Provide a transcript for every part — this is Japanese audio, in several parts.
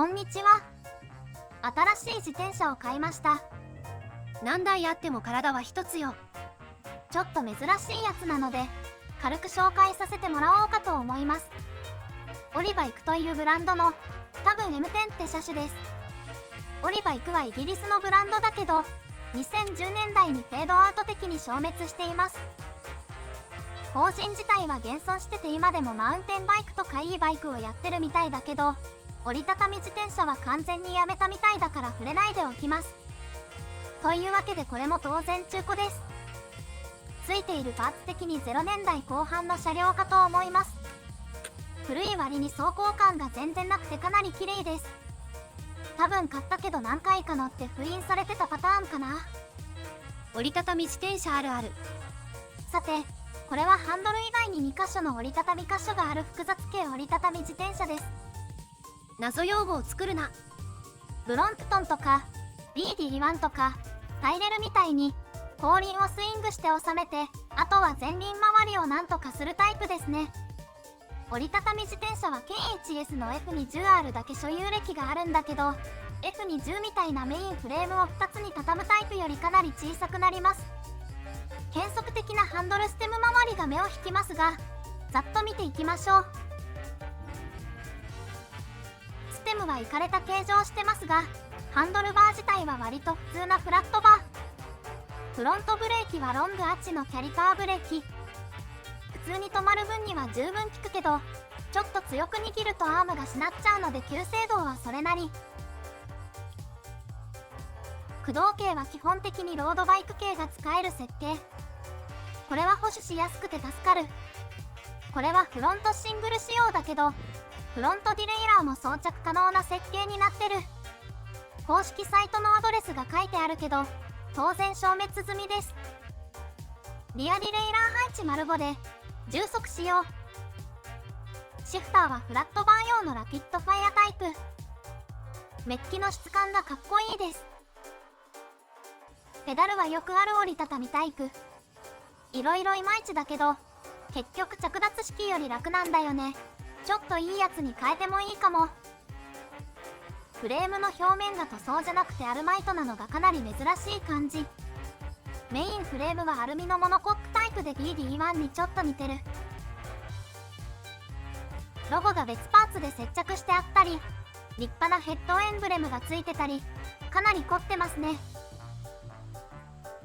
こんにちは。新しい自転車を買いました。何台あっても体は一つよ。ちょっと珍しいやつなので軽く紹介させてもらおうかと思います。オリバイクというブランドの多分 M10 って車種です。オリバイクはイギリスのブランドだけど2010年代にフェードアウト的に消滅しています。法人自体は現存してて今でもマウンテンバイクとかいいバイクをやってるみたいだけど、折りたたみ自転車は完全にやめたみたいだから触れないでおきます。というわけでこれも当然中古です。ついているパーツ的に0年代後半の車両かと思います。古い割に走行感が全然なくてかなり綺麗です。多分買ったけど何回か乗って封印されてたパターンかな。折りたたみ自転車あるある。さて、これはハンドル以外に2箇所の折りたたみ箇所がある複雑系折りたたみ自転車です。謎用語を作るな。ブロンプトンとか BD1 とかタイレルみたいに後輪をスイングして収めて、あとは前輪周りをなんとかするタイプですね。折りたたみ自転車は KHS の F20R だけ所有歴があるんだけど、 F20 みたいなメインフレームを2つに畳むタイプよりかなり小さくなります。変則的なハンドルステム周りが目を引きますが、ざっと見ていきましょう。ステムはイカれた形状してますが、ハンドルバー自体は割と普通なフラットバー。フロントブレーキはロングアッチのキャリパーブレーキ。普通に止まる分には十分効くけど、ちょっと強く握るとアームがしなっちゃうので急制動はそれなり。駆動系は基本的にロードバイク系が使える設計。これは保守しやすくて助かる。これはフロントシングル仕様だけど、フロントディレイラーも装着可能な設計になってる。公式サイトのアドレスが書いてあるけど、当然消滅済みです。リアディレイラー配置丸5で重足仕様。シフターはフラットバー用のラピッドファイアタイプ。メッキの質感がかっこいいです。ペダルはよくある折りたたみタイプ。いろいろいまいちだけど、結局着脱式より楽なんだよね。ちょっといいやつに変えてもいいかも。フレームの表面が塗装じゃなくてアルマイトなのがかなり珍しい感じ。メインフレームはアルミのモノコックタイプで BD1 にちょっと似てる。ロゴが別パーツで接着してあったり、立派なヘッドエンブレムがついてたり、かなり凝ってますね。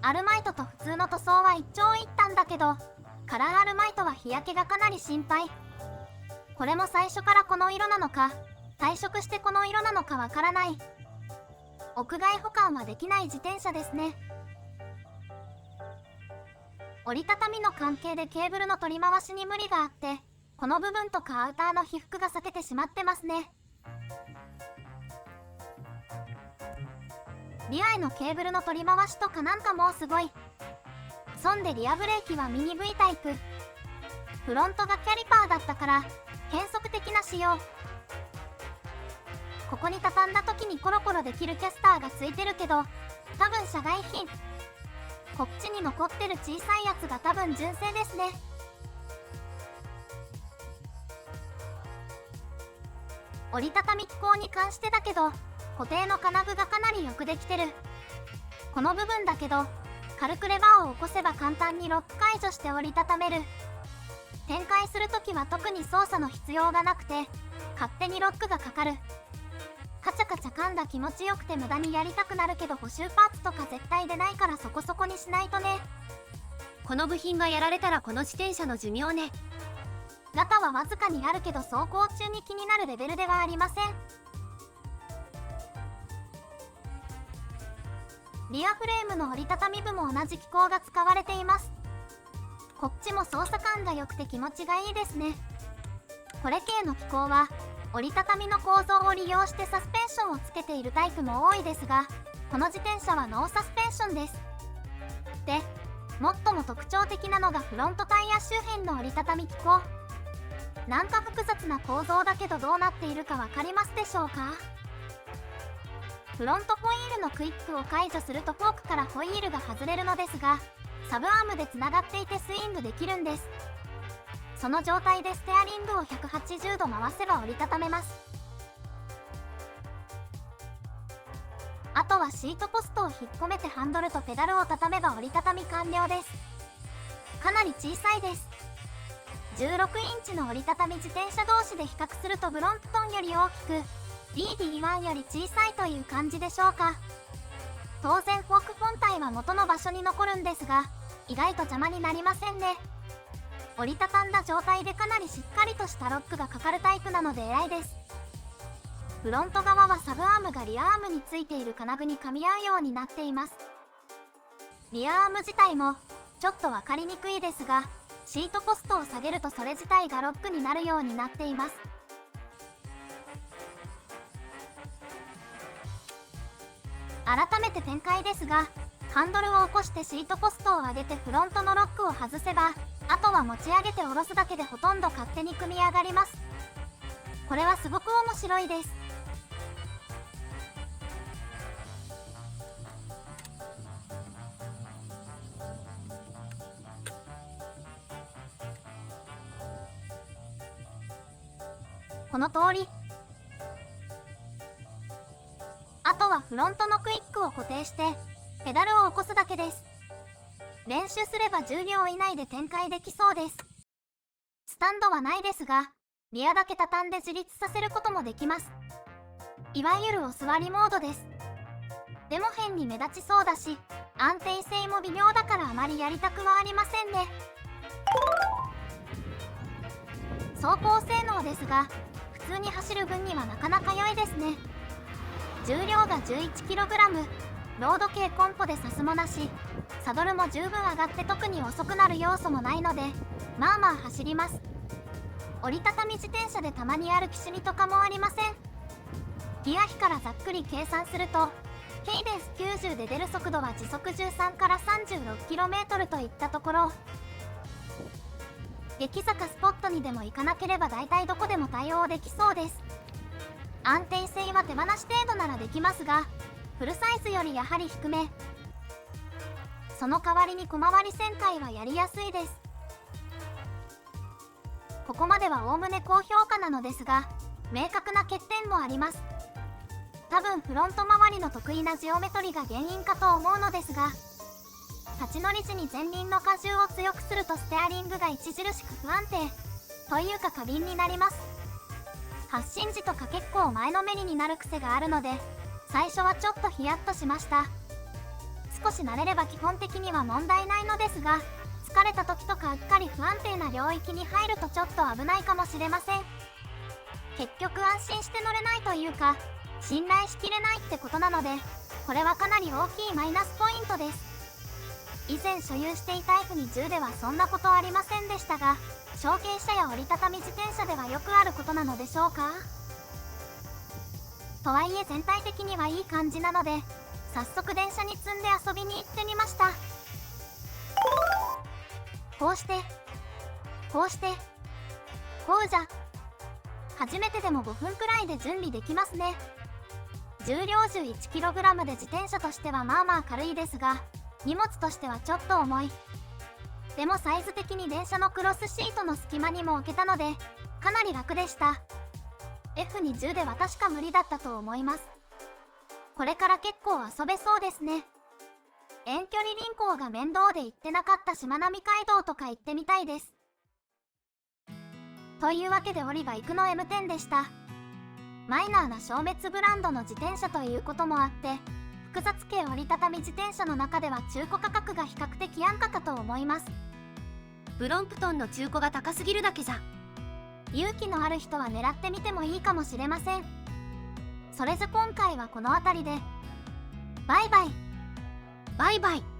アルマイトと普通の塗装は一長一短だけど、カラーアルマイトは日焼けがかなり心配。これも最初からこの色なのか、退色してこの色なのかわからない。屋外保管はできない自転車ですね。折りたたみの関係でケーブルの取り回しに無理があって、この部分とかアウターの被覆が裂けてしまってますね。リアへのケーブルの取り回しとかなんかもうすごい。そんでリアブレーキはミニ V タイプ。フロントがキャリパーだったから変則的な仕様。ここに畳んだ時にコロコロできるキャスターがついてるけど、多分社外品。こっちに残ってる小さいやつが多分純正ですね。折りたたみ機構に関してだけど、固定の金具がかなりよくできてる。この部分だけど、軽くレバーを起こせば簡単にロック解除して折りたためる。展開するときは特に操作の必要がなくて、勝手にロックがかかる。カチャカチャ噛んだ気持ちよくて無駄にやりたくなるけど補修パーツとか絶対出ないからそこそこにしないとね。この部品がやられたらこの自転車の寿命ね。ガタはわずかにあるけど走行中に気になるレベルではありません。リアフレームの折りたたみ部も同じ機構が使われています。こっちも操作感が良くて気持ちがいいですね。これ系の機構は折りたたみの構造を利用してサスペンションをつけているタイプも多いですが、この自転車はノーサスペンションです。で、最も特徴的なのがフロントタイヤ周辺の折りたたみ機構。なんか複雑な構造だけどどうなっているかわかりますでしょうか？フロントホイールのクイックを解除するとフォークからホイールが外れるのですが、サブアームでつながっていてスイングできるんです。その状態でステアリングを180度回せば折りたためます。あとはシートポストを引っ込めてハンドルとペダルを畳めば折りたたみ完了です。かなり小さいです。16インチの折りたたみ自転車同士で比較するとブロンプトンより大きく DD1 より小さいという感じでしょうか。当然フォーク本体は元の場所に残るんですが、意外と邪魔になりませんね。折りたたんだ状態でかなりしっかりとしたロックがかかるタイプなので偉いです。フロント側はサブアームがリアアームについている金具に噛み合うようになっています。リアアーム自体もちょっと分かりにくいですが、シートポストを下げるとそれ自体がロックになるようになっています。改めて展開ですが、ハンドルを起こしてシートポストを上げてフロントのロックを外せば、あとは持ち上げて下ろすだけでほとんど勝手に組み上がります。これはすごく面白いです。この通り。あとはフロントのクイックを固定してペダルを起こすだけです。練習すれば10秒以内で展開できそうです。スタンドはないですが、リアだけ畳んで自立させることもできます。いわゆるお座りモードです。でも変に目立ちそうだし、安定性も微妙だからあまりやりたくはありませんね。走行性能ですが、普通に走る分にはなかなか良いですね。重量が 11kg、ロード系コンポでさすもなし、サドルも十分上がって特に遅くなる要素もないので、まあまあ走ります。折りたたみ自転車でたまにあるきしみとかもありません。ギア比からざっくり計算すると、ケイデンス90で出る速度は時速13から 36km といったところ。激坂スポットにでも行かなければ大体どこでも対応できそうです。安定性は手放し程度ならできますが、フルサイズよりやはり低め。その代わりに小回り旋回はやりやすいです。ここまではおおむね高評価なのですが、明確な欠点もあります。多分フロント周りの得意なジオメトリが原因かと思うのですが、立ち乗り時に前輪の荷重を強くするとステアリングが著しく不安定というか過敏になります。発進時とか結構前のめりになる癖があるので、最初はちょっとヒヤッとしました。少し慣れれば基本的には問題ないのですが、疲れた時とかうっかり不安定な領域に入るとちょっと危ないかもしれません。結局安心して乗れないというか、信頼しきれないってことなので、これはかなり大きいマイナスポイントです。以前所有していた F20 ではそんなことありませんでしたが、小径車や折りたたみ自転車ではよくあることなのでしょうか。とはいえ全体的にはいい感じなので、早速電車に積んで遊びに行ってみました。こうしてこうしてこうじゃ。初めてでも5分くらいで準備できますね。重量 11kg で自転車としてはまあまあ軽いですが、荷物としてはちょっと重い。でもサイズ的に電車のクロスシートの隙間にも置けたので、かなり楽でした。F20 では確か無理だったと思います。これから結構遊べそうですね。遠距離輪行が面倒で行ってなかったしまなみ海道とか行ってみたいです。というわけでオリバ行くの M10 でした。マイナーな消滅ブランドの自転車ということもあって、複雑系折りたたみ自転車の中では中古価格が比較的安価かと思います。ブロンプトンの中古が高すぎるだけじゃ。勇気のある人は狙ってみてもいいかもしれません。それじゃ今回はこの辺りで。バイバイ。バイバイ。